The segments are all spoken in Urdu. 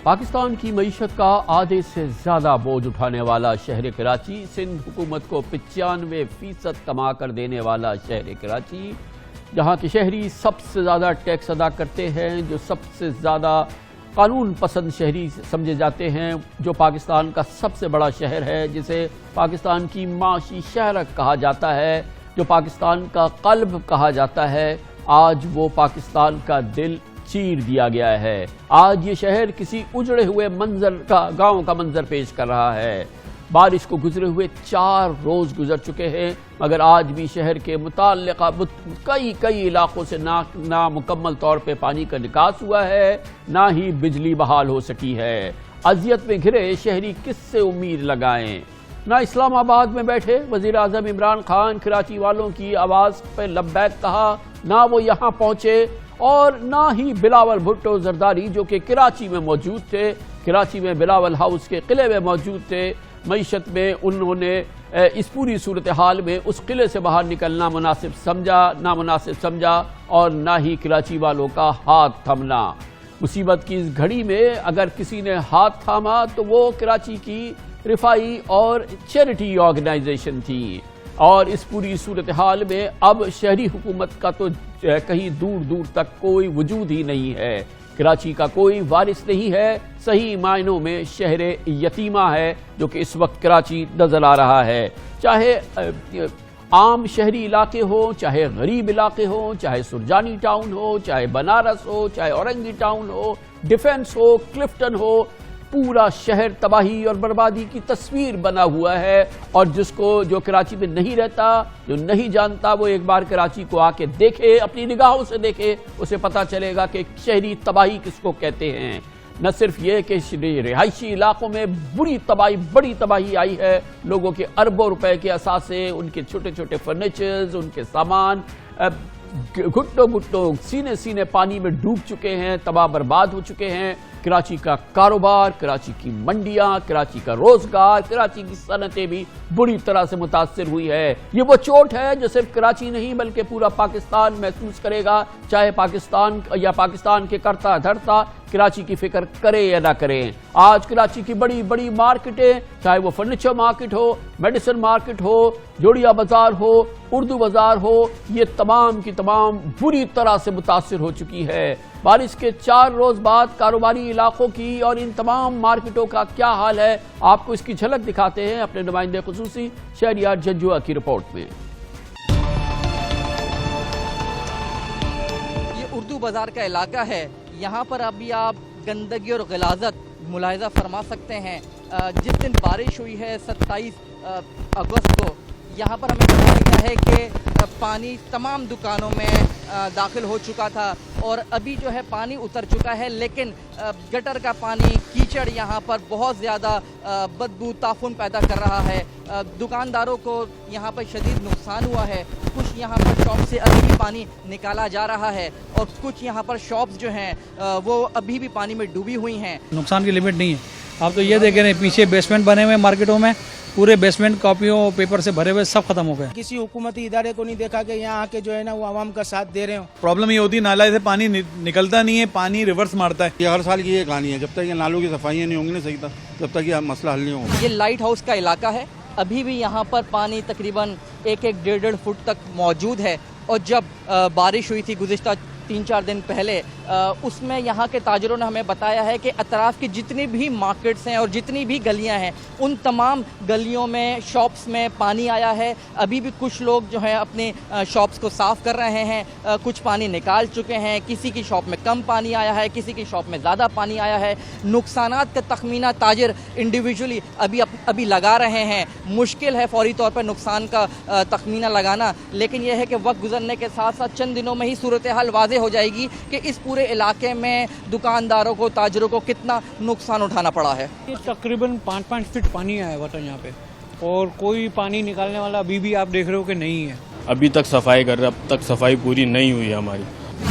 پاکستان کی معیشت کا آدھے سے زیادہ بوجھ اٹھانے والا شہر کراچی، سندھ حکومت کو 95% کما کر دینے والا شہر کراچی، جہاں کے شہری سب سے زیادہ ٹیکس ادا کرتے ہیں، جو سب سے زیادہ قانون پسند شہری سمجھے جاتے ہیں، جو پاکستان کا سب سے بڑا شہر ہے، جسے پاکستان کی معاشی شہرک کہا جاتا ہے، جو پاکستان کا قلب کہا جاتا ہے، آج وہ پاکستان کا دل چیر دیا گیا ہے۔ آج یہ شہر کسی اجڑے ہوئے گاؤں کا منظر پیش کر رہا ہے۔ بارش کو گزرے ہوئے 4 روز گزر چکے ہیں، مگر آج بھی شہر کے متعلقہ کئی علاقوں سے نہ مکمل طور پہ پانی کا نکاس ہوا ہے، نہ ہی بجلی بحال ہو سکی ہے۔ اذیت میں گھرے شہری کس سے امید لگائیں؟ نہ اسلام آباد میں بیٹھے وزیر اعظم عمران خان کراچی والوں کی آواز پہ لبیک کہا، نہ وہ یہاں پہنچے، اور نہ ہی بلاول بھٹو زرداری جو کہ کراچی میں موجود تھے، کراچی میں بلاول ہاؤس کے قلعے میں موجود تھے۔ معیشت میں انہوں نے اس پوری صورتحال میں اس قلعے سے باہر نکلنا نامناسب سمجھا اور نہ ہی کراچی والوں کا ہاتھ تھمنا۔ مصیبت کی اس گھڑی میں اگر کسی نے ہاتھ تھاما تو وہ کراچی کی رفائی اور چیریٹی آرگنائزیشن تھی، اور اس پوری صورتحال میں اب شہری حکومت کا تو کہیں دور تک کوئی وجود ہی نہیں ہے۔ کراچی کا کوئی وارث نہیں ہے، صحیح معنوں میں شہر یتیمہ ہے جو کہ اس وقت کراچی نظر آ رہا ہے۔ چاہے عام شہری علاقے ہو، چاہے غریب علاقے ہو، چاہے سرجانی ٹاؤن ہو، چاہے بنارس ہو، چاہے اورنگی ٹاؤن ہو، ڈیفنس ہو، کلفٹن ہو، پورا شہر تباہی اور بربادی کی تصویر بنا ہوا ہے، اور جو کراچی میں نہیں رہتا، جو نہیں جانتا، وہ ایک بار کراچی کو آ کے دیکھے، اپنی نگاہوں سے دیکھے، اسے پتا چلے گا کہ شہری تباہی کس کو کہتے ہیں۔ نہ صرف یہ کہ رہائشی علاقوں میں بڑی تباہی آئی ہے، لوگوں کے اربوں روپے کے اثاثے، ان کے چھوٹے چھوٹے فرنیچرز، ان کے سامان گھٹوں سینے پانی میں ڈوب چکے ہیں، تباہ برباد ہو چکے ہیں۔ کراچی کا کاروبار، کراچی کی منڈیاں، کراچی کا روزگار، کراچی کی صنعتیں بھی بری طرح سے متاثر ہوئی ہے۔ یہ وہ چوٹ ہے جو صرف کراچی نہیں بلکہ پورا پاکستان محسوس کرے گا، چاہے پاکستان کے کرتا دھرتا کراچی کی فکر کرے یا نہ کرے۔ آج کراچی کی بڑی مارکیٹیں، چاہے وہ فرنیچر مارکیٹ ہو، میڈیسن مارکیٹ ہو، جوڑیا بازار ہو، اردو بازار ہو، یہ تمام کی تمام بری طرح سے متاثر ہو چکی ہے۔ بارش کے 4 روز بعد کاروباری علاقوں کی اور ان تمام مارکیٹوں کا کیا حال ہے، آپ کو اس کی جھلک دکھاتے ہیں اپنے نمائندے خصوصی شہریار جنجوعہ کی رپورٹ میں۔ یہ اردو بازار کا علاقہ ہے، یہاں پر ابھی آپ گندگی اور غلاظت ملاحظہ فرما سکتے ہیں۔ جس دن بارش ہوئی ہے 27 اگست کو، یہاں پر ہمیں بتایا گیا ہے کہ پانی تمام دکانوں میں داخل ہو چکا تھا، اور ابھی جو ہے پانی اتر چکا ہے، لیکن گٹر کا پانی، کیچڑ یہاں پر بہت زیادہ بدبو تعفن پیدا کر رہا ہے۔ دکانداروں کو یہاں پر شدید نقصان ہوا ہے، کچھ یہاں پر شاپ سے ابھی بھی پانی نکالا جا رہا ہے، اور کچھ یہاں پر شاپس جو ہیں وہ ابھی بھی پانی میں ڈوبی ہوئی ہیں۔ نقصان کی لمٹ نہیں ہے، آپ تو یہ دیکھ رہے ہیں پیچھے بیسمنٹ بنے ہوئے مارکیٹوں میں، پورے بیسمنٹ کاپیوں پیپر سے بھرے ہوئے، سب ختم ہو گئے۔ کسی حکومتی ادارے کو نہیں دیکھا کہ یہاں آ کے جو ہے نا وہ عوام کا ساتھ دے رہے ہوں۔ پرابلم یہ ہوتی ہے نالے سے پانی نکلتا نہیں ہے، پانی ریورس مارتا ہے۔ یہ ہر سال کی یہ کہانی ہے، جب تک یہ نالوں کی صفائیاں نہیں ہوں گی نا صحیح تب تک یہ مسئلہ حل نہیں ہوگا۔ یہ لائٹ ہاؤس کا علاقہ ہے، ابھی بھی یہاں پر پانی تقریباً 1-1.5 فٹ تک موجود ہے، اور جب بارش ہوئی تھی گزشتہ 3-4 دن پہلے، اس میں یہاں کے تاجروں نے ہمیں بتایا ہے کہ اطراف کی جتنی بھی مارکیٹس ہیں اور جتنی بھی گلیاں ہیں، ان تمام گلیوں میں، شاپس میں پانی آیا ہے۔ ابھی بھی کچھ لوگ جو ہیں اپنے شاپس کو صاف کر رہے ہیں، کچھ پانی نکال چکے ہیں، کسی کی شاپ میں کم پانی آیا ہے، کسی کی شاپ میں زیادہ پانی آیا ہے۔ نقصانات کا تخمینہ تاجر انڈیویجولی ابھی لگا رہے ہیں، مشکل ہے فوری طور پر نقصان کا تخمینہ لگانا، لیکن یہ ہے کہ وقت گزرنے کے ساتھ ساتھ چند دنوں میں ہی صورتحال واضح ہو جائے گی کہ اس پورے علاقے میں دکانداروں کو، تاجروں کو کتنا نقصان اٹھانا پڑا ہے۔ تقریباً 5 فٹ پانی آیا ہوا تھا یہاں پہ، اور کوئی پانی نکالنے والا ابھی بھی آپ دیکھ رہے ہو کہ نہیں ہے۔ ابھی تک صفائی کر رہے، اب تک صفائی پوری نہیں ہوئی ہے ہماری،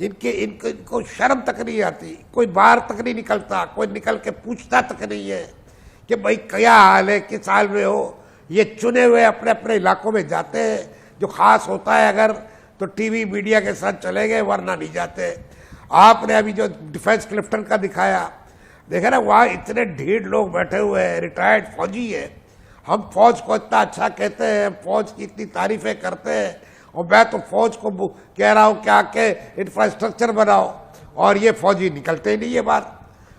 ان کو شرم تک نہیں آتی, کوئی باہر تک نہیں نکلتا, کوئی نکل کے پوچھتا تک نہیں ہے کہ بھائی کیا حال ہے, کس حال میں ہو. یہ چنے ہوئے اپنے اپنے علاقوں میں جاتے ہیں, جو خاص ہوتا ہے اگر تو ٹی وی میڈیا کے ساتھ چلے گئے, ورنہ نہیں جاتے. آپ نے ابھی جو ڈیفنس کلفٹن کا دکھایا, دیکھیں نا وہاں اتنے ڈھیر لوگ بیٹھے ہوئے ہیں, ریٹائرڈ فوجی ہے. ہم فوج کو اتنا اچھا کہتے ہیں, فوج کی اتنی تعریفیں کرتے ہیں, اور میں تو فوج کو کہہ رہا ہوں کہ آ کے انفراسٹرکچر بناؤ, اور یہ فوجی نکلتے ہی نہیں ہے باہر.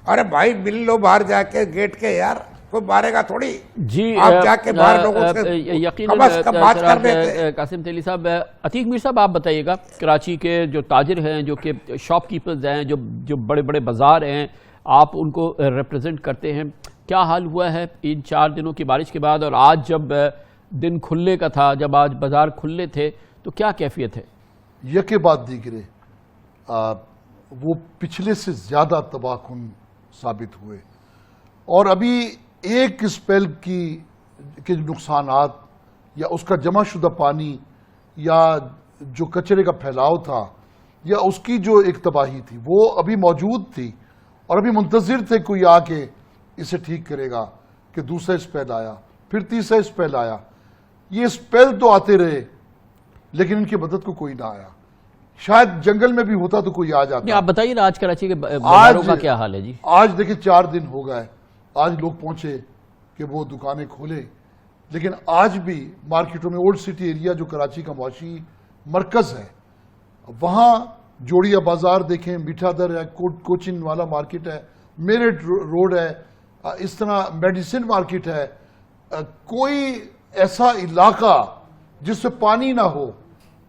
ارے بھائی مل لو باہر جا کے گیٹ کے, یار کوئی مارے گا تھوڑی. جی آپ جا کے باہر لوگوں سے یقیناً بات کر دیتے. قاسم تیلی صاحب, عتیق میر صاحب آپ بتائیے گا, کراچی کے جو تاجر ہیں, جو کہ شاپ کیپرز ہیں, جو بڑے بڑے بازار ہیں, آپ ان کو ریپرزینٹ کرتے ہیں, کیا حال ہوا ہے ان 4 دنوں کی بارش کے بعد, اور آج جب دن کھلنے کا تھا, جب آج بازار کھلے تھے, تو کیا کیفیت ہے؟ یکے بعد دیگرے وہ پچھلے سے زیادہ تباہ کن ثابت ہوئے, اور ابھی ایک اسپیل کے نقصانات یا اس کا جمع شدہ پانی یا جو کچرے کا پھیلاؤ تھا یا اس کی جو ایک تباہی تھی وہ ابھی موجود تھی, اور ابھی منتظر تھے کوئی آ کے اسے ٹھیک کرے گا, کہ دوسرا اسپیل آیا, پھر تیسرا اسپیل آیا. یہ اسپیل تو آتے رہے لیکن ان کی مدد کو کوئی نہ آیا. شاید جنگل میں بھی ہوتا تو کوئی آ جاتا. آپ بتائیے نا آج کراچی کے بازاروں کا کیا حال ہے؟ جی آج دیکھیں 4 دن ہو گئے, آج لوگ پہنچے کہ وہ دکانیں کھولے, لیکن آج بھی مارکیٹوں میں اولڈ سٹی ایریا جو کراچی کا معاشی مرکز ہے, وہاں جوڑیا بازار دیکھیں, میٹھا در ہے, کوچن والا مارکیٹ ہے, میرٹ روڈ ہے, اس طرح میڈیسن مارکیٹ ہے. کوئی ایسا علاقہ جس میں پانی نہ ہو,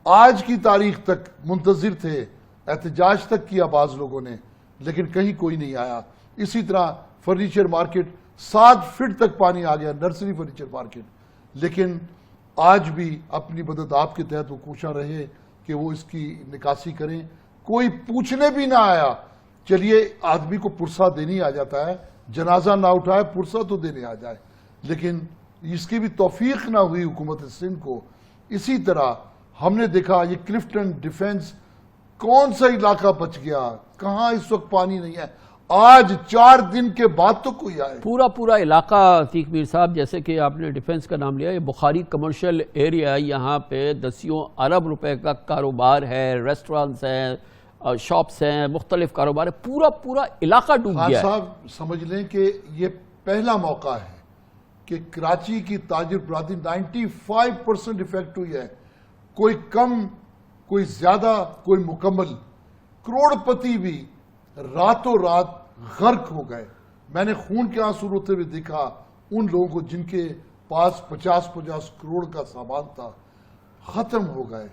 آج کی تاریخ تک منتظر تھے, احتجاج تک کیا بعض لوگوں نے, لیکن کہیں کوئی نہیں آیا. اسی طرح فرنیچر مارکیٹ 7 فٹ تک پانی آ گیا, نرسری فرنیچر مارکیٹ, لیکن آج بھی اپنی مدد آپ کے تحت وہ کوشاں رہے کہ وہ اس کی نکاسی کریں. کوئی پوچھنے بھی نہ آیا. چلیے آدمی کو پرسہ دینی آ جاتا ہے, جنازہ نہ اٹھائے پرسہ تو دینے آ جائے, لیکن اس کی بھی توفیق نہ ہوئی حکومت سندھ کو. اسی طرح ہم نے دیکھا یہ کلفٹن ڈیفنس, کون سا علاقہ بچ گیا, کہاں اس وقت پانی نہیں ہے. آج 4 دن کے بعد تو کوئی آئے. پورا علاقہ عتیق میر صاحب, جیسے کہ آپ نے ڈیفنس کا نام لیا, یہ بخاری کمرشل ایریا, یہاں پہ 10 ارب روپے کا کاروبار ہے, ریسٹورانٹس ہیں, شاپس ہیں, مختلف کاروبار ہے, پورا علاقہ ڈوب گیا ہے. صاحب سمجھ لیں کہ یہ پہلا موقع ہے کہ کراچی کی تاجر برادری 95% افیکٹ ہوئی ہے. کوئی کم, کوئی زیادہ, کوئی مکمل. کروڑ پتی بھی راتوں رات غرق ہو گئے. میں نے خون کے آنسو روتے ہوئے دیکھا ان لوگوں کو جن کے پاس 50 کروڑ کا سامان تھا, ختم ہو گئے,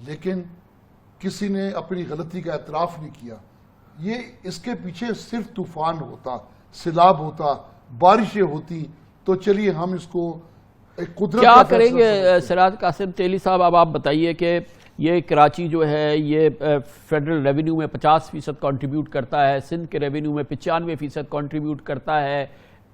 لیکن کسی نے اپنی غلطی کا اعتراف نہیں کیا. یہ اس کے پیچھے صرف طوفان ہوتا, سیلاب ہوتا, بارشیں ہوتی تو چلیے ہم اس کو قدرت کیا کریں گے. سراج قاسم تیلی صاحب, اب آپ بتائیے کہ یہ کراچی جو ہے یہ فیڈرل ریونیو میں 50% کنٹریبیوٹ کرتا ہے, سندھ کے ریونیو میں 95% کنٹریبیوٹ کرتا ہے.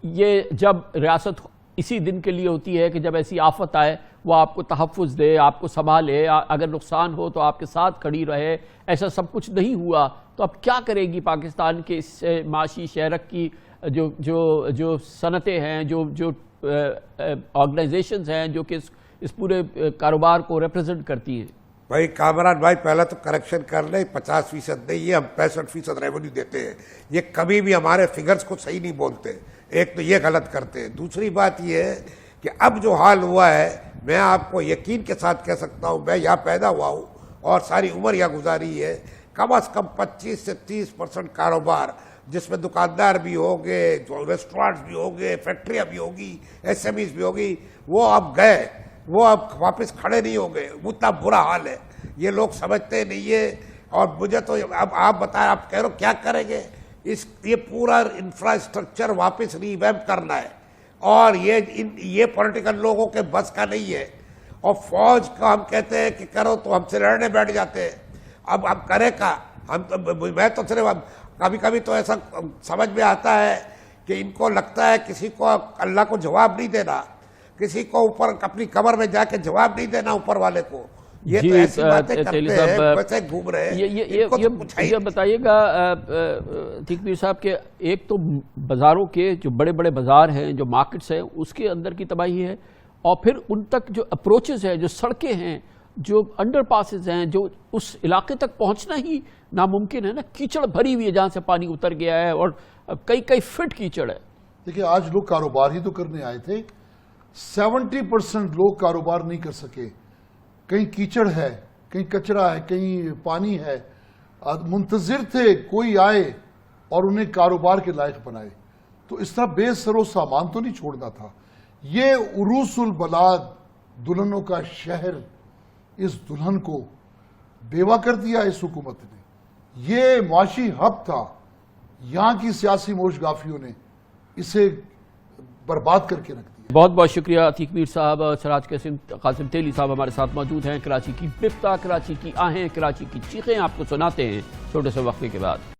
یہ جب ریاست اسی دن کے لیے ہوتی ہے کہ جب ایسی آفت آئے وہ آپ کو تحفظ دے, آپ کو سنبھالے, اگر نقصان ہو تو آپ کے ساتھ کھڑی رہے, ایسا سب کچھ نہیں ہوا. تو اب کیا کرے گی پاکستان کے اس معاشی شہرک کی جو صنعتیں ہیں, جو آرگنائزیشنز ہیں جو کہ اس پورے کاروبار کو ریپرزینٹ کرتی ہیں؟ بھائی کامران بھائی, پہلا تو کریکشن کر لیں, 50% نہیں, یہ ہم 65% ریونیو دیتے ہیں. یہ کبھی بھی ہمارے فگرز کو صحیح نہیں بولتے. ایک تو یہ غلط کرتے ہیں. دوسری بات یہ ہے کہ اب جو حال ہوا ہے, میں آپ کو یقین کے ساتھ کہہ سکتا ہوں, میں یہاں پیدا ہوا ہوں اور ساری عمر یہاں گزاری ہے, کم از کم 25 سے 30% کاروبار جس میں دکاندار بھی ہوں گے, ریسٹورانٹس بھی ہوں گے, فیکٹریاں بھی ہوگی, SMEs بھی ہوگی, وہ اب گئے, وہ اب واپس کھڑے نہیں ہوں گے. اتنا برا حال ہے, یہ لوگ سمجھتے نہیں ہے. اور مجھے تو اب آپ بتائیں, آپ کہہ رہے ہو کیا کریں گے. یہ پورا انفراسٹرکچر واپس ریویمپ کرنا ہے, اور یہ پولیٹیکل لوگوں کے بس کا نہیں ہے. اور فوج کا ہم کہتے ہیں کہ کرو تو ہم سے لڑنے بیٹھ جاتے ہیں. اب کرے کا میں تو صرف کبھی کبھی تو ایسا سمجھ میں آتا ہے کہ ان کو لگتا ہے کسی کو اللہ کو جواب نہیں دینا, کسی کو اوپر اپنی کمر میں جا کے جواب نہیں دینا اوپر والے کو, یہ جی تو ایسی باتیں تیلی کرتے ہیں صاحب، ویسے گھوم رہے ہیں ان کو تو پوچھائیے۔ یہ بتائیے گا عتیق میر صاحب کہ ایک تو بازاروں کے جو بڑے بڑے بازار ہیں، جو مارکیٹس ہیں، اس کے اندر کی تباہی ہے، اور پھر ان تک جو اپروچز ہیں، جو سڑکیں ہیں، جو انڈر پاسز ہیں، جو اس علاقے تک پہنچنا ہی ناممکن ہے نا، کیچڑ بھری ہوئی ہے جہاں سے پانی اتر گیا ہے، اور کئی فٹ کیچڑ ہے۔ دیکھیں آج لوگ کاروبار ہی تو کرنے آئے تھے، 70% لوگ کاروبار نہیں کر سکے، کہیں کیچڑ ہے، کہیں کچرا ہے، کہیں پانی ہے، منتظر تھے کوئی آئے اور انہیں کاروبار کے لائق بنائے۔ تو اس طرح بے سر و سامان تو نہیں چھوڑنا تھا۔ یہ عروس البلاد دلہنوں کا شہر، اس دلہن کو بیوہ کر دیا اس حکومت نے۔ یہ معاشی ہب تھا، یہاں کی سیاسی موش گافیوں نے اسے برباد کر کے رکھ دیا۔ بہت بہت شکریہ عتیق میر صاحب۔ سراج قاسم تیلی صاحب ہمارے ساتھ موجود ہیں۔ کراچی کی بپتا، کراچی کی آہیں، کراچی کی چیخیں آپ کو سناتے ہیں چھوٹے سے وقفے کے بعد۔